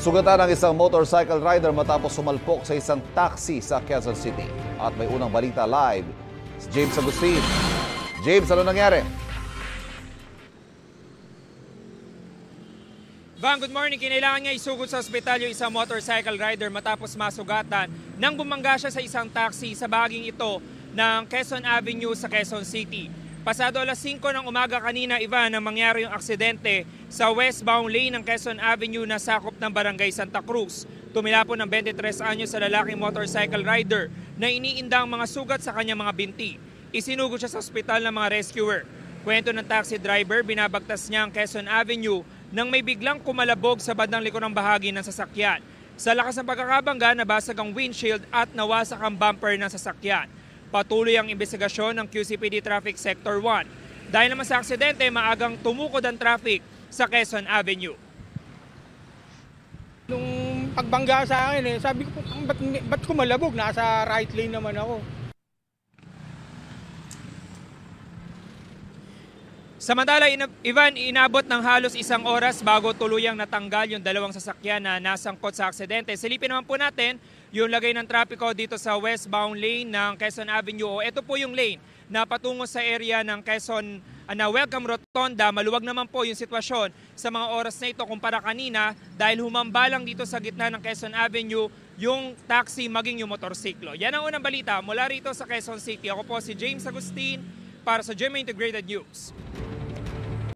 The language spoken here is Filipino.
Sugatan ang isang motorcycle rider matapos sumalpok sa isang taxi sa Quezon City. At may unang balita live si James Agustin. James, ano nangyari? Van, good morning. Kinailangan nga isugod sa ospital yung isang motorcycle rider matapos masugatan nang bumangga siya sa isang taxi sa bahaging ito ng Quezon Avenue sa Quezon City. Pasado alas 5 ng umaga kanina, Ivan, nang mangyari yung aksidente sa westbound lane ng Quezon Avenue na sakop ng Barangay Santa Cruz. Tumila po ng 23 anyos sa lalaking motorcycle rider na iniindang mga sugat sa kanyang mga binti. Isinugod siya sa ospital ng mga rescuer. Kwento ng taxi driver, binabagtas niya ang Quezon Avenue nang may biglang kumalabog sa bandang likurang bahagi ng sasakyan. Sa lakas ng pagkakabangga, nabasag ang windshield at nawasak ang bumper ng sasakyan. Patuloy ang investigasyon ng QCPD Traffic Sector 1. Dahil naman sa aksidente, maagang tumukod ang traffic sa Quezon Avenue. Nung pagbangga sa akin, sabi ko, ba't kumalabog? Nasa right lane naman ako. Samantala, Ivan, inabot ng halos 1 oras bago tuluyang natanggal yung dalawang sasakyan na nasangkot sa aksidente. Silipin naman po natin yung lagay ng trapiko dito sa westbound lane ng Quezon Avenue. Ito po yung lane na patungo sa area ng Quezon na Welcome Rotonda. Maluwag naman po yung sitwasyon sa mga oras na ito kumpara kanina dahil humambalang dito sa gitna ng Quezon Avenue yung taxi maging yung motorsiklo. Yan ang unang balita mula rito sa Quezon City. Ako po si James Agustin para sa GMA Integrated News.